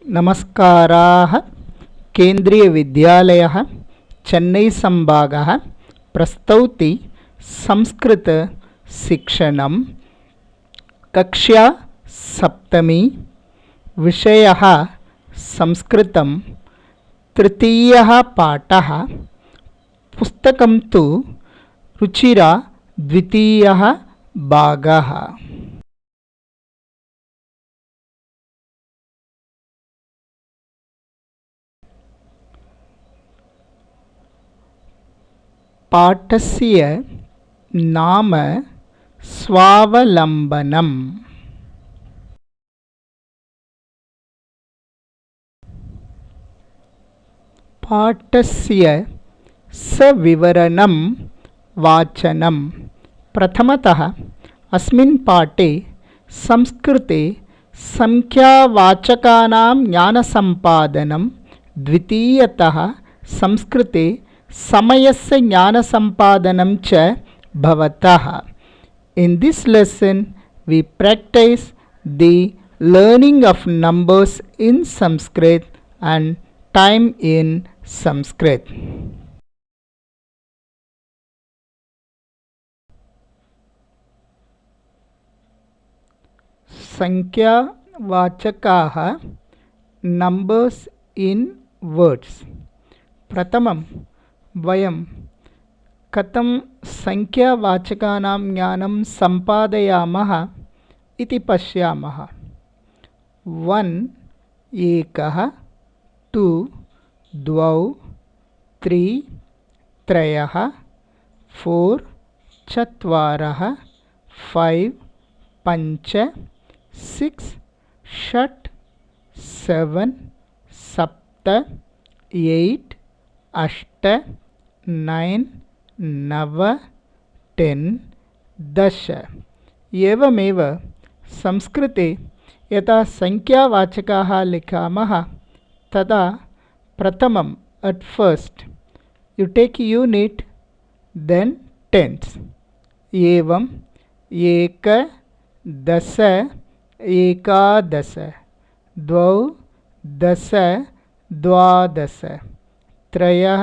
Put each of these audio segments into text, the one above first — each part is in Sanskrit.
नमस्काराः। केन्द्रीयविद्यालयः चेन्नैसम्भागः प्रस्तौति संस्कृतशिक्षणं। कक्षा सप्तमी, विषयः संस्कृतं, तृतीयः पाठः। पुस्तकं तु रुचिरा द्वितीयः भागः। पाठस्य नाम स्वावलम्बनम्। पाठस्य सविवरणं वाचनं। प्रथमतः अस्मिन् पाठे संस्कृते संख्यावाचकानां ज्ञानसम्पादनं, द्वितीयतः संस्कृते समयस्य ज्ञानसम्पादनं च भवतः। In this lesson we practice the learning of numbers in Sanskrit and time in Sanskrit. संख्यावाचकाः numbers in words. प्रथमं वयं कथं संख्यावाचकानां ज्ञानं सम्पादयामः इति पश्यामः। 1 एकः, 2 द्वौ, 3 त्रयः, 4 चत्वारः, 5 पञ्च, 6 षट्, 7 सप्त, 8 अष्ट, 9 नव, 10 दश। एवमेव संस्कृते यदा संख्यावाचकाः लिखामः तदा प्रथमं at first you take unit, then tens. एवं एक, दश, एकादश, द्वौ, दश, द्वादश, त्रयः,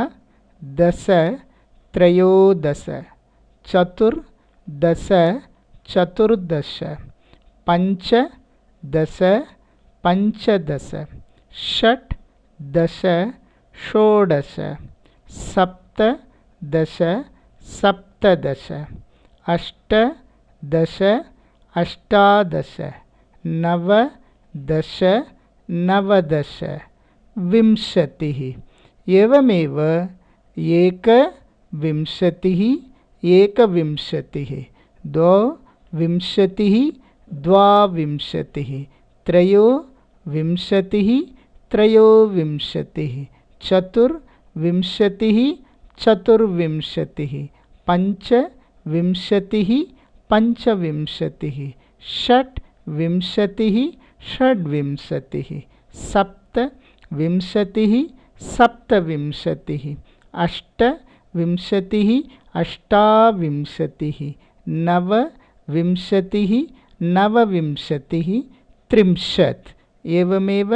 दश, त्रयोदश, चतुर्दश, चतुर्दश, पञ्च दश, पञ्चदश, षट् दश, षोडश, सप्त दश, सप्तदश, अष्ट दश, अष्टादश, नव दश, नवदश, विंशतिः। एवमेव एकविंशतिः, एकविंशतिः, द्वाविंशतिः, द्वाविंशतिः, त्रयोविंशतिः, त्रयोविंशतिः, चतुर्विंशतिः, चतुर्विंशतिः, पञ्चविंशतिः, पञ्चविंशतिः, षट्विंशतिः, षड्विंशतिः, सप्तविंशतिः, सप्तविंशतिः, अष्टविंशतिः, अष्टाविंशतिः, नवविंशतिः, नवविंशतिः, त्रिंशत्। एवमेव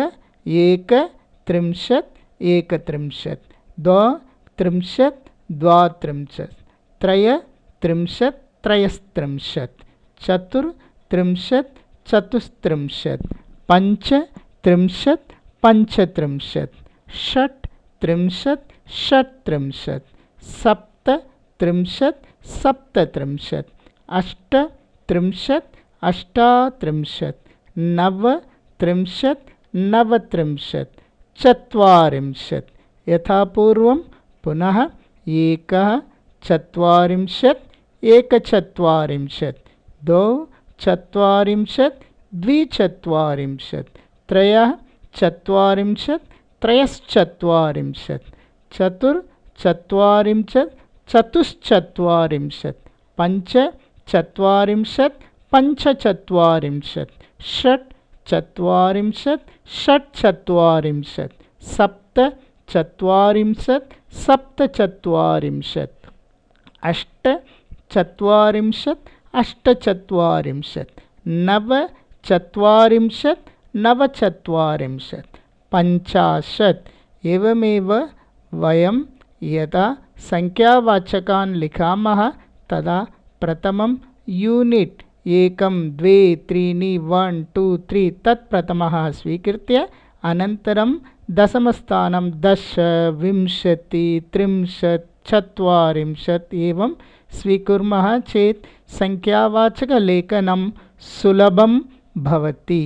एकत्रिंशत्, एकत्रिंशत्, द्वात्रिंशत्, द्वात्रिंशत्, त्रयत्रिंशत्, त्रयस्त्रिंशत्, चतुर्त्रिंशत्, चतुस्त्रिंशत्, पञ्चत्रिंशत्, पञ्चत्रिंशत्, षट्त्रिंशत्, षट्त्रिंशत्, सप्तत्रिंशत्, सप्तत्रिंशत्, अष्टत्रिंशत्, अष्टात्रिंशत्, नवत्रिंशत्, नवत्रिंशत्, चत्वारिंशत्। यथापूर्वं पुनः एकः चत्वारिंशत्, एकचत्वारिंशत्, द्वौ चत्वारिंशत्, द्विचत्वारिंशत्, त्रयः चत्वारिंशत्, त्रयश्चत्वारिंशत्, चतुर्चत्वारिंशत्, चतुश्चत्वारिंशत्, पञ्चचत्वारिंशत्, पञ्चचत्वारिंशत्, षट्चत्वारिंशत्, षट्चत्वारिंशत्, सप्तचत्वारिंशत्, सप्तचत्वारिंशत्, अष्टचत्वारिंशत्, अष्टचत्वारिंशत्, नवचत्वारिंशत्, नवचत्वारिंशत्, पञ्चाशत्। एवमेव वयं यदा संख्यावाचकान् लिखामः तदा प्रथमं यूनिट् 1 2 3 1 2 3 तत् प्रथमः स्वीकृत्य अनन्तरं दशमस्थानं 10 20 30 40 एवं स्वीकुर्मः चेत् संख्यावाचकलेखनं सुलभं भवति।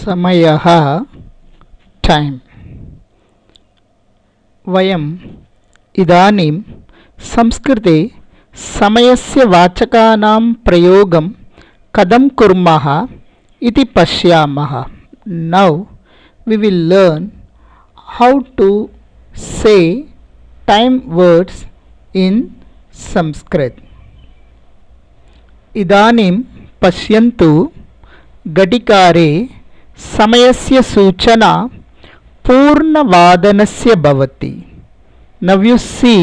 समयः टाइम। वयम् इदानीं संस्कृते समयस्य वाचकानां प्रयोगं कथं कुर्मः इति पश्यामः। Now we will learn how to say time words in Sanskrit. इदानीं पश्यन्तु घटिकारे समयस्य सूचना पूर्णवादनस्य भवति। Now you see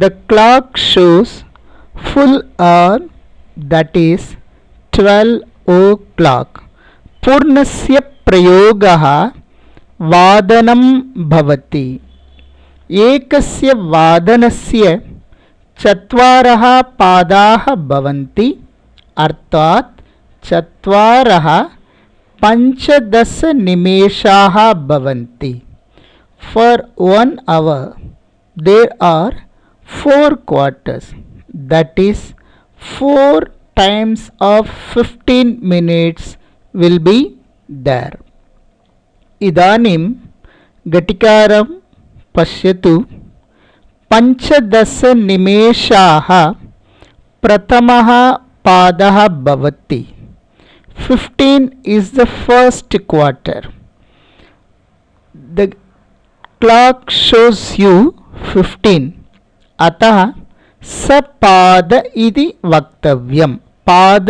the clock shows full hour, that is 12 o'clock. पूर्णस्य प्रयोगः वादनं भवति। एकस्य वादनस्य 4 पादाः भवन्ति, अर्थात् 4 15 निमेषाः भवन्ति। For 1 hour there are 4 quarters, that is 4 times of 15 minutes will be there. इदानीं घटिकारं पश्यतु। 15 निमेषाः प्रथमः पादः भवति। 15 is the first quarter. The clock shows you 15. अतः सपाद इति वक्तव्यम्। पाद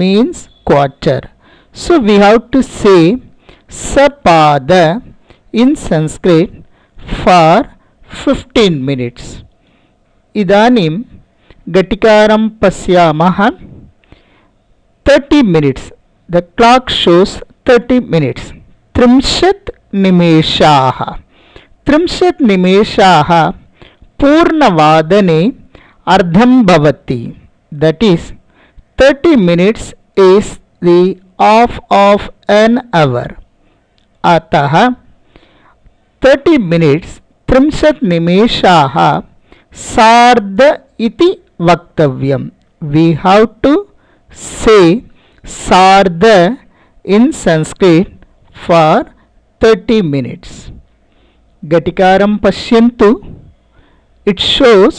means quarter. So we have to say sapada in Sanskrit for 15 minutes. इदानीं घटिकारं पश्यामः। 30 minutes. The clock shows 30 minutes. 30 निमेषाः। 30 निमेषाः पूर्णवादने अर्धं भवति। That is 30 minutes is the half of an hour. अतः 30 minutes 30 निमेषाः सार्ध इति वक्तव्यम्। We have to say सार्ध in Sanskrit for 30 minutes. घटिकारं पश्यन्तु। It shows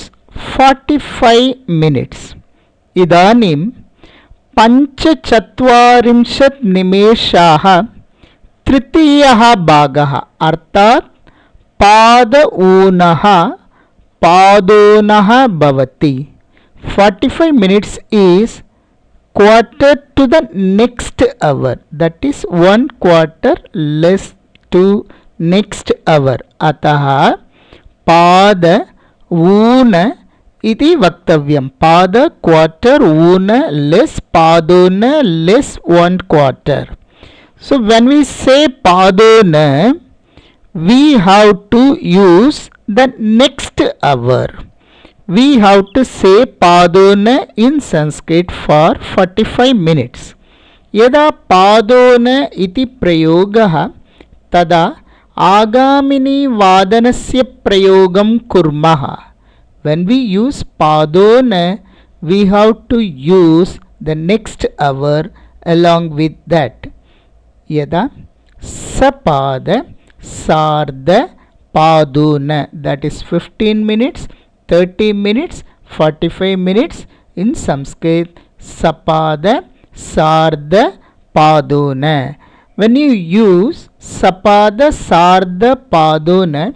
45 minutes. इदानीं 45 निमेषाः तृतीयः भागः, अर्थात् पादऊनः पादोनः भवति। 45 minutes is quarter to the next hour, that is 1 quarter less to next hour. अतः पाद ऊन इति वक्तव्यम्। पाद quarter ऊन less पादोन less 1 quarter. So when we say padona, we have to use the next hour. We have to say padona in Sanskrit for 45 minutes. यदा पादोन इति प्रयोगः तदा आगामिनी वादनस्य प्रयोगं कुर्मः। When we use padona, we have to use the next hour along with that. यदा सपाद सार्ध पादोन, that is 15 minutes, 30 minutes, 45 minutes. In Sanskrit, sapada sardha padona. When you use sapada sardha padona,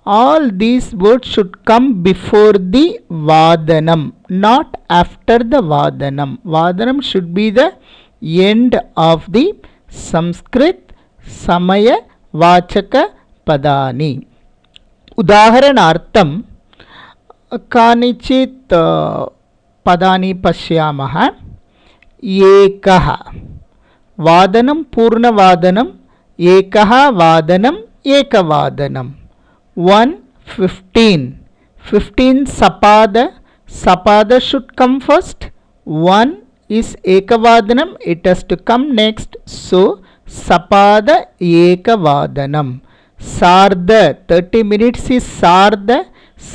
all these words should come before the vadanam, not after the vadanam. Vadanam should be the end of the Sanskrit samaya vachaka padani. उदाहरणार्थं कानिचित् पदानि पश्यामः। एकः वादनं पूर्णवादनम्, एकः वादनम् एकवादनम्। 1:15 15 sapada, sapada should come first. 1 is ekavadanam, it has to come next, so sapada ekavadanam. Sardha 30 minutes is sardha,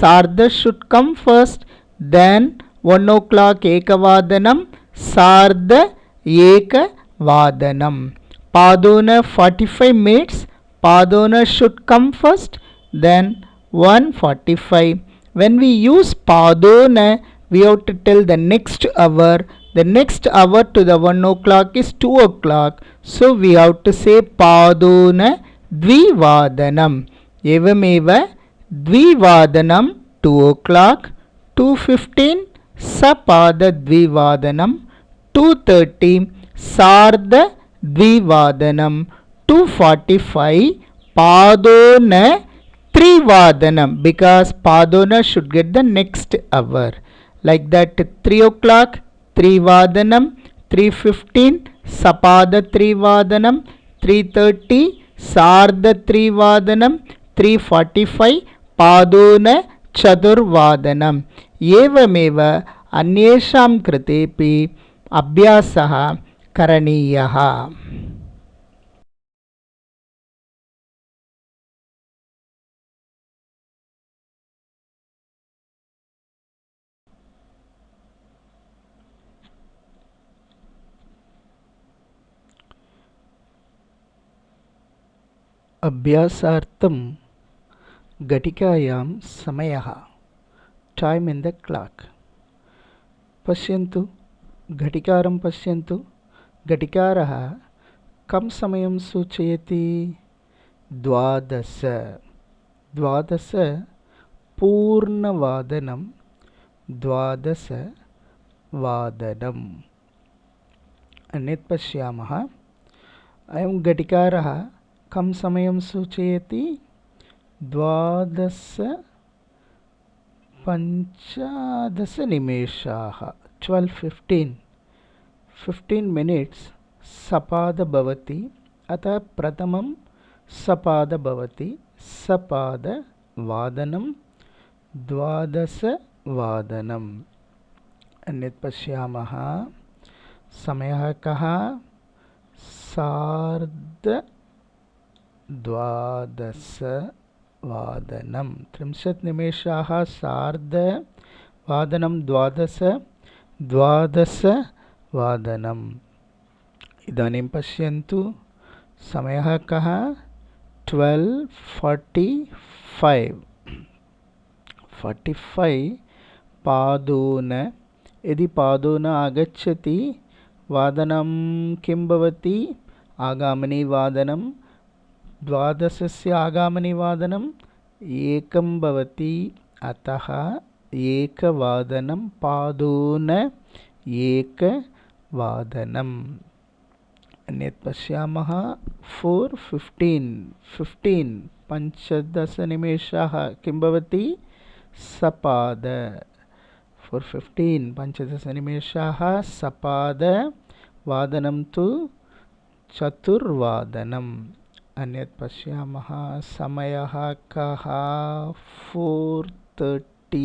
sardha should come first, then 1 o'clock ekavadanam, sardha ekavadanam. Padona 45 minutes, padona should come first, then 1:45. When we use padona, we have to tell the next hour. The next hour to the 1 o'clock is 2 o'clock, so we have to say padona dvivadanam. Evameva dvivadanam 2 o'clock, 2:15 sapada dvivadanam, 2:30 sardha dvivadanam, 2:45 padona trivadanam, because padona should get the next hour. Like that, 3 o'clock trivadanam, 3:15 sapada trivadanam, 3:30 sardha trivadanam, 3:45 padona chaturvadanam. एवमेव अन्येषां कृतेपि अभ्यासः करणीयः। अभ्यासार्थं घटिकायां समयः, टाइम इन द क्लॉक। पश्यन्तु, घटिकारं पश्यन्तु। घटिकारः कं समयं सूचयति? 12 12 पूर्णवादनं, 12 वादनम्। अन्यत् पश्यामः, अयं घटिकारः कं समयं सूचयति? 12:15 निमेषाः, 12:15 15 मिनिट्स् सपाद भवति, अतः प्रथमं सपाद भवति, सपाद वादनं, 12 वादनम्। अन्यत् पश्यामः, समयः कः? 12:30 वादनं, 30 निमेषाः सार्धवादनं, 12 वादनम्। इदानीं पश्यन्तु, समयः कः? 12:45 45 पादोन। यदि पादोन आगच्छति, वादनं किं भवति? आगामिनी वादनं, 12 आगामिनी वादनम् एकं भवति, अतः एकवादनं, पादोन एकवादनम्। अन्यत् पश्यामः, 4:15 15 निमेषाः किं भवति? सपाद। 4:15 15 निमेषाः सपाद, वादनं तु चतुर्वादनम्। अन्यत् पश्यामः, समयः कः? 4:30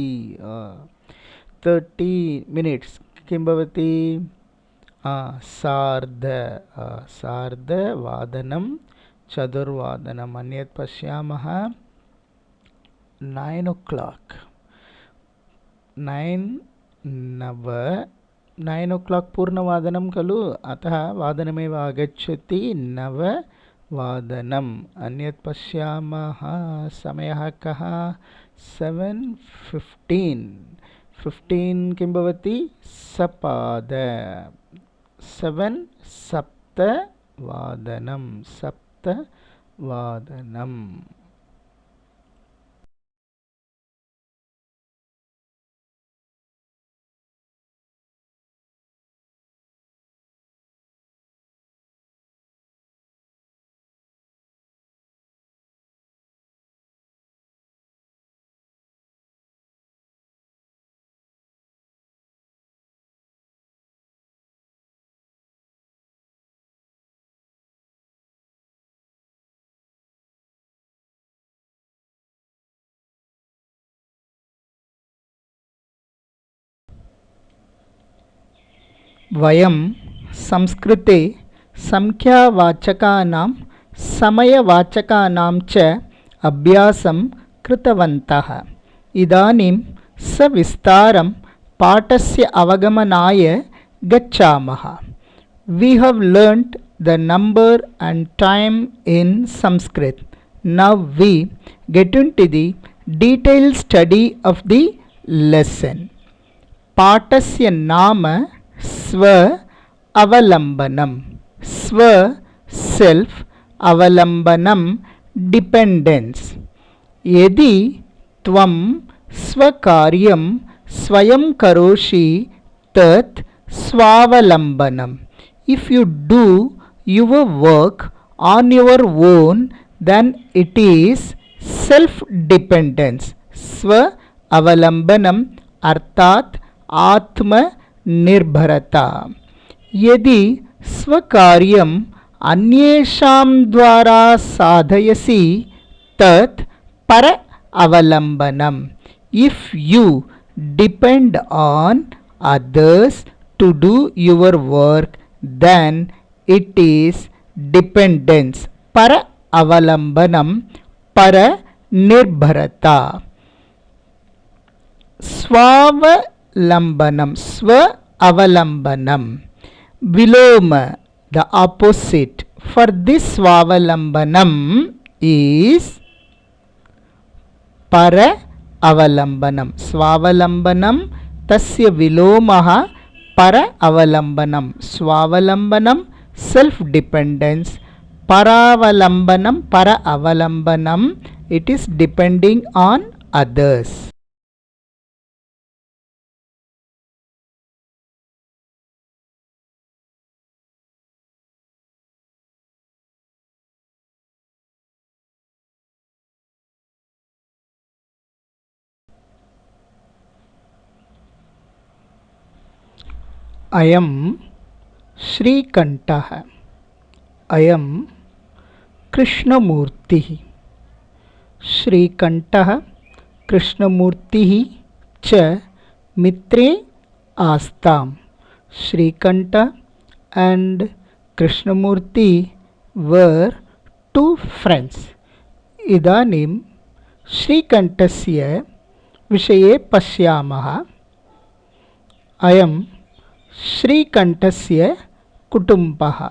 30 मिनिट्स् किं भवति? सार्धवादनं, चतुर्वादनम्। अन्यत् पश्यामः, 9 o'clock 9 o'clock पूर्णवादनं खलु, अतः वादनमेव आगच्छति, 9 वादनम्। अन्यत् पश्यामः, समयः कः? 7:15 15 किं भवति? सपाद, 7 सप्तवादनं, सप्तवादनम्। वयं संस्कृते संख्यावाचकानां समयवाचकानां च अभ्यासं कृतवन्तः। इदानीं सविस्तारं पाठस्य अवगमनाय गच्छामः। We have learnt the number and time in Sanskrit. Now we get into the detailed study of the lesson. पाठस्य नाम स्व अवलम्बनम। स्व सेल्फ, अवलम्बनम डिपेंडेंस। यदि त्वं स्वकार्यं स्वयं करोषि तत् स्वावलम्बनम। If you do your work on your own, then it is self-dependence. Swa avalambanam अर्थात आत्मनिर्भरता। यदि स्वकार्यम् अन्येषां द्वारा साधयसि तत् पर अवलम्बनम। If you depend on others to do your work, then it is dependence. पर अवलंबनम, पर निर्भरता। स्वावलंबनम, स्व अवलंबनम। विलोम, the opposite for this स्वावलंबनम is पर अवलंबनम। स्वावलंबनम तस्य विलोमः पर अवलंबनम। स्वावलंबनम सेल्फ डिपेंडेंस, परावलंबनम पर अवलंबनम it is depending on others. अयं श्रीकण्ठः, अयं कृष्णमूर्तिः। श्रीकण्ठः कृष्णमूर्तिः च मित्रे आस्ताम्। Shrikanth and Krishnamurthy were two friends. इदानीं श्रीकण्ठस्य विषये पश्यामः। अयं श्रीकण्ठस्य कुटुम्बः।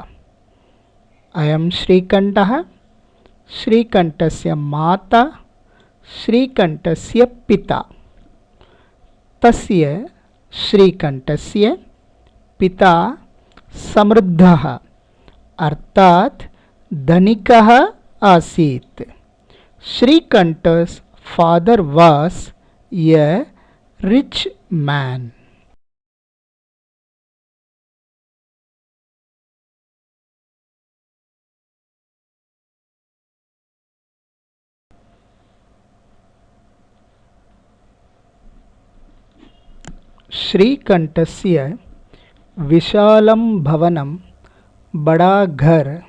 अयं श्रीकण्ठः, श्रीकण्ठस्य माता, श्रीकण्ठस्य पिता। तस्य श्रीकण्ठस्य पिता समृद्धः अर्थात् धनिकः आसीत्। श्रीकण्ठ's father was a rich man. श्रीकण्ठस्य विशालं भवनं, बड़ा घर।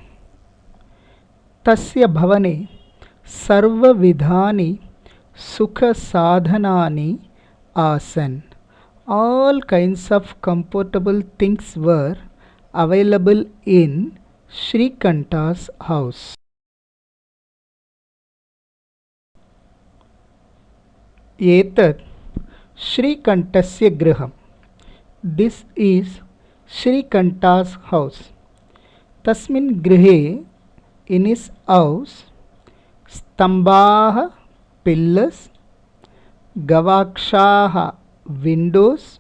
तस्य भवने सर्वविधानि सुखसाधनानि आसन्। All kinds of comfortable things were available in Srikanta's house. एतत् श्रीकण्ठस्य गृहम्। This is Srikanta's house. तस्मिन् गृहे in his house स्तम्भाः pillars, गवाक्षाः windows,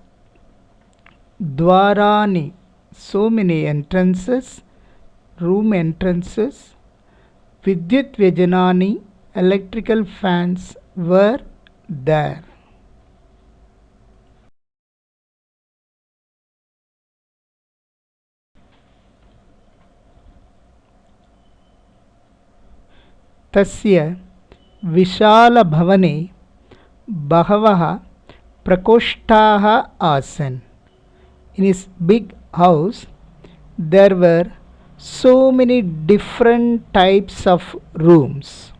द्वाराणि so many entrances, room entrances, विद्युत् व्यजनानि electrical fans were there. तस्य विशालभवने बहवः प्रकोष्ठाः आसन्। In his big house there were so many different types of rooms.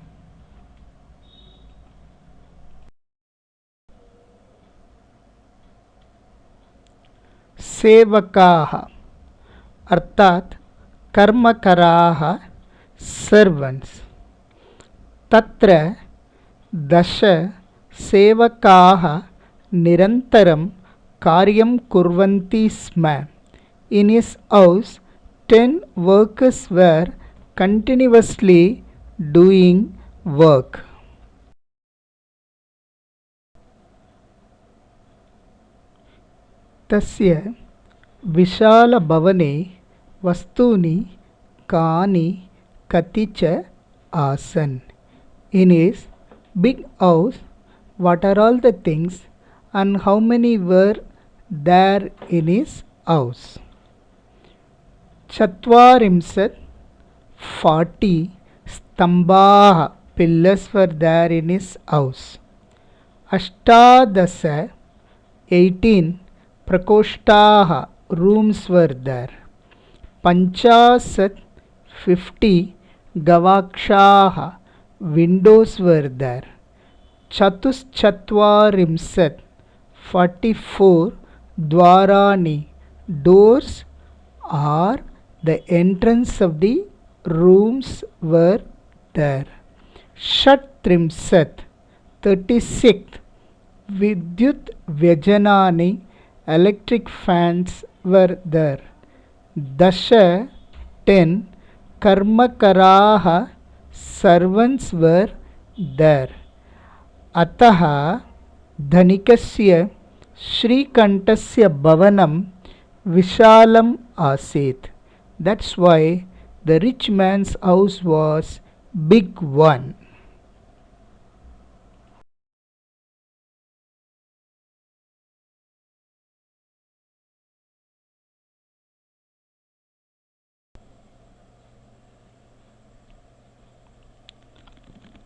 सेवकाः अर्थात कर्मकराः सर्वन्ट्स। तत्र 10 सेवकाः निरन्तरं कार्यं कुर्वन्ति स्म। In his house 10 workers were continuously doing work. तस्य विशालभवने वस्तूनि कानि कति च आसन्। In his big house, what are all the things and how many were there in his house? चत्वारिंशत् 40 स्तम्भाः pillars were there in his house. अष्टादश 18 प्रकोष्ठाः rooms were there. पंचाशत् 50 गवाक्षाः windows were there. चतुश्चत्वारिंशत् 44 द्वाराणि doors or the entrance of the rooms were there. षट्त्रिंशत् 36 विद्युत व्यजनानि electric fans were there. दश 10 कर्मकराः servants were there. अतः धनिकस्य श्रीकण्ठस्य भवनं विशालम् आसीत्. That's why the rich man's house was big one.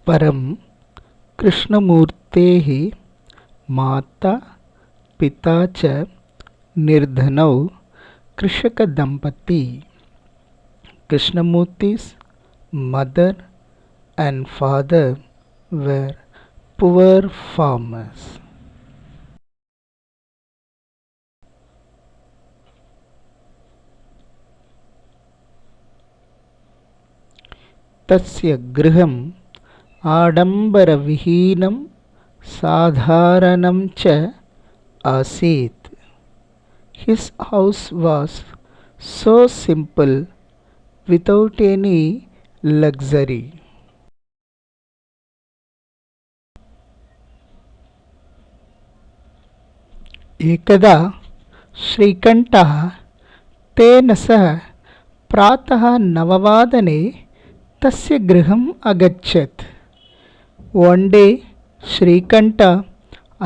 परं कृष्णमूर्तेः माता पिता च निर्धनौ कृषकदम्पती. Krishnamurti's mother and father were poor farmers. तस्य गृहम् आडम्बरविहीनं साधारणं च आसीत्. His house was so simple without any luxury. एकदा श्रीकण्ठः तेन सह प्रातः 9 तस्य गृहम् अगच्छत्. One day Shrikanta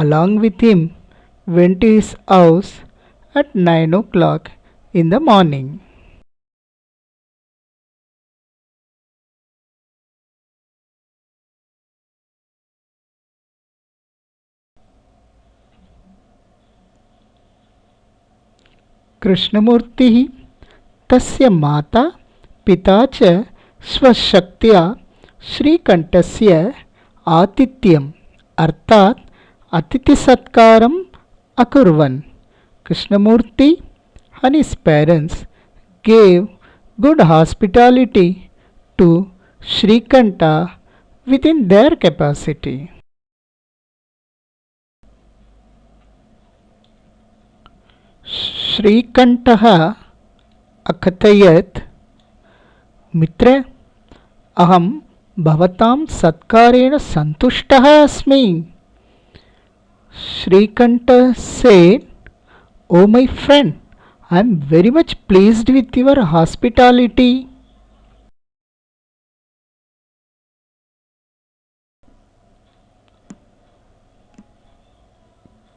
along with him went to his house at 9 o'clock in the morning. कृष्णमूर्तिः तस्य माता पिता च स्वशक्त्या श्रीकण्ठस्य आतिथ्यम् अर्थात् अतिथिसत्कारम् अकुर्वन्. Krishnamurti and his parents gave good hospitality to Shrikanta within their capacity. श्रीकण्ठः अकथयत्, मित्र, अहं भवतां सत्कारेण सन्तुष्टः अस्मि. Shrikanta said, "Oh my friend, I am very much pleased with your hospitality."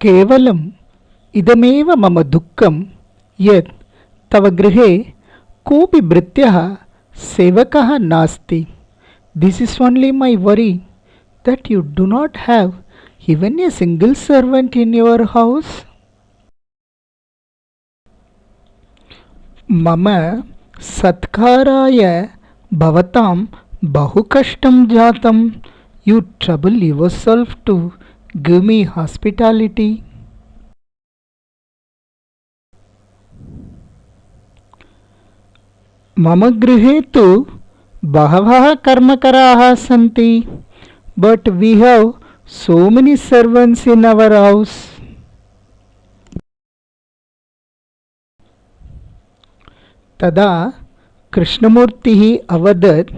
केवलम् इदमेव मम दुःखं यत् तव गृहे कोऽपि भृत्यः सेवकः नास्ति. This is only my worry that you do not have even a single servant in your house. मम सत्काराय भवतां बहु कष्टं जातं. You trouble yourself to give me hospitality. मम गृहे तु बहवः कर्मकराः सन्ति, but we have so many servants in our house. तदा कृष्णमूर्तिः अवदत्.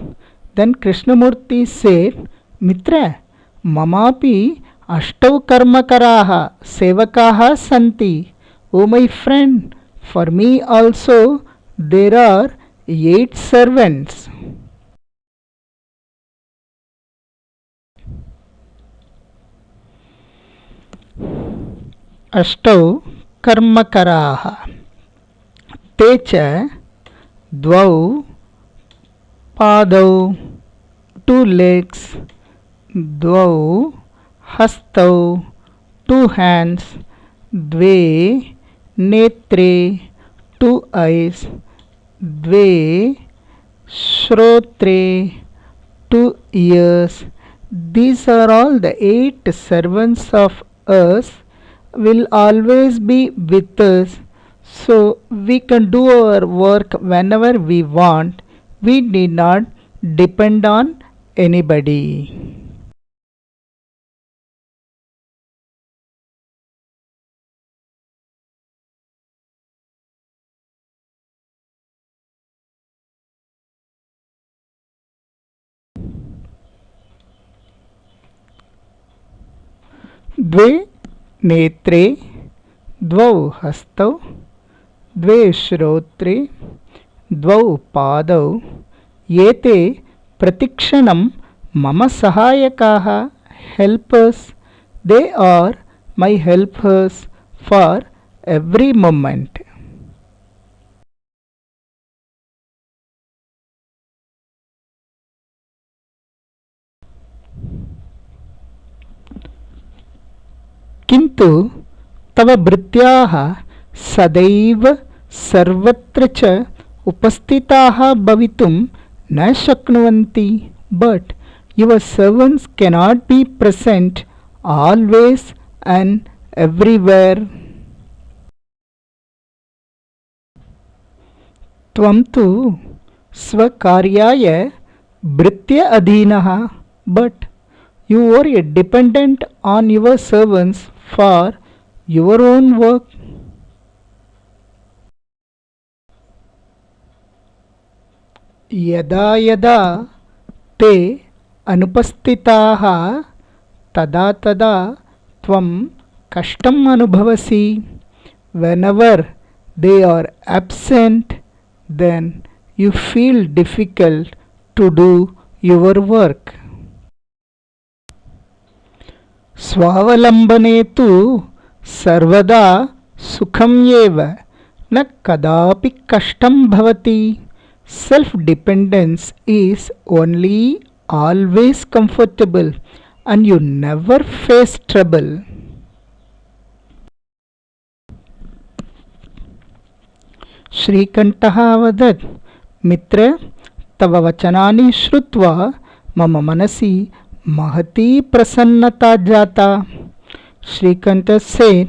Then Krishnamurti said, Mitra, mamapi ashtau karmakaraha sevakaha santi. O my friend, for me also there are 8 servants. अष्टौ कर्मकराः ते च द्वौ पादौ 2 legs, द्वौ हस्तौ 2 hands, द्वे नेत्रे 2 eyes, द्वे श्रोत्रे 2 ears. These are all the 8 servants of us, will always be with us, so we can do our work whenever we want. We need not depend on anybody. द्वे नेत्रे, द्वौ हस्तौ, द्वे श्रोत्रे, द्वौ पादौ, एते प्रतिक्षणं मम सहायकाः, helpers. They are my helpers for every moment. किन्तु तव भृत्याः सदैव सर्वत्र च उपस्थिताः भवितुं न शक्नुवन्ति. But your servants cannot be present always and everywhere. त्वं तु स्वकार्याय भृत्य अधीनः, but you are a dependent on your servants for your own work. यदा यदा ते अनुपस्थिताः तदा तदा त्वं कष्टम् अनुभवसि. Whenever they are absent, then you feel difficult to do your work. स्वावलम्बने तु सर्वदा सुखम् एव, न कदापि कष्टं भवति. Self-dependence is only always comfortable and you never face trouble. श्रीकण्ठः अवदत्, मित्र, तव वचनानि श्रुत्वा मम मनसि महती प्रसन्नता जाता. Srikanth said,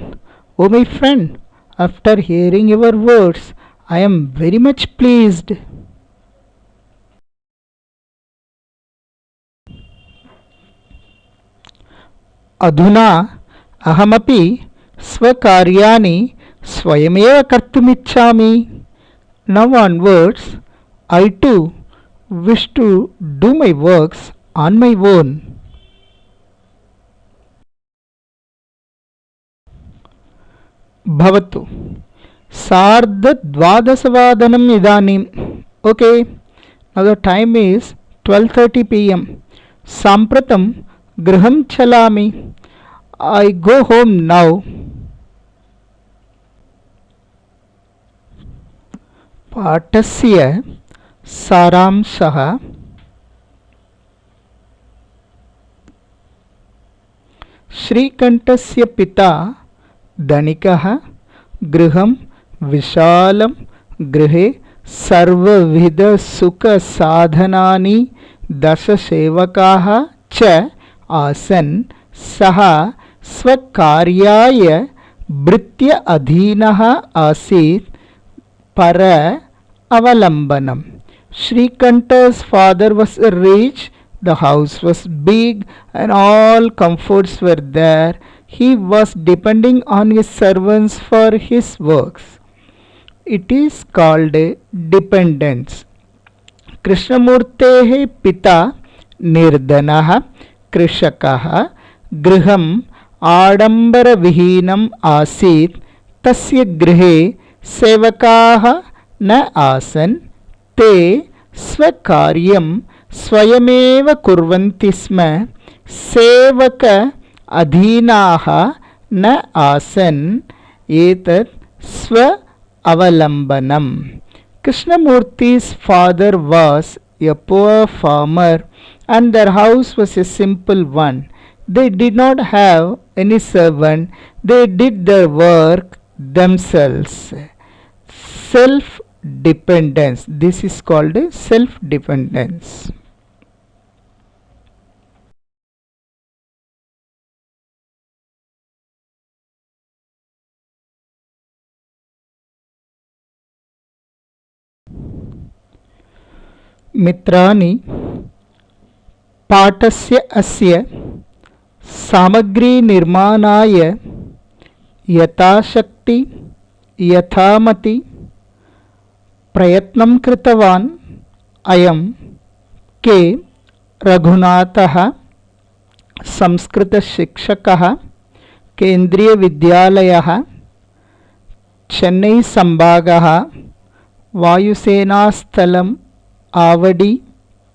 O my friend, after hearing your words, I am very much pleased. अधुना अहमपि स्वकार्याणि स्वयमेव कर्तुमिच्छामि. Now onwards, I too wish to do my works on my own. भवतु. सार्धद्वादशवादनम् इदानीम्. Okay, now the time is 12:30 p.m. साम्प्रतं गृहं चलामि. I go home now. पाठस्य सारांशः. श्रीकण्ठस्य पिता धनिकः, गृहं विशालं, गृहे सर्वविधसुखसाधनानि, 10 सेवकाः च आसन्. सः स्वकार्याय भृत्य अधीनः आसीत्. पर अवलम्बनम्. Srikanta's father was rich, the house was big, and all comforts were there. He was depending on his servants for his works. It is called dependence. कृष्णमूर्तेः पिता निर्धनः कृषकः गृहम् आडम्बरविहीनम् आसीत् तस्य गृहे सेवकाः न आसन् ते स्वकार्यं स्वयमेव कुर्वन्ति स्म सेवक अधीनाः न आसन् एतत् स्व अवलम्बनम्. Krishnamurti's father was a poor farmer and their house was a simple one. They did not have any servant, they did their work themselves. Self dependence. This is called self dependence. मित्राणि, पाठस्य अस्य सामग्रीनिर्माणाय यथाशक्ति यथामति प्रयत्नं कृतवान् अयं के रघुनाथः, संस्कृतशिक्षकः, केन्द्रीयविद्यालयः, चेन्नै संभागः, वायुसेनास्थलम् आवडी,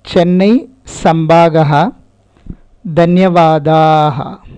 चेन्नै संभागः. धन्यवादाः.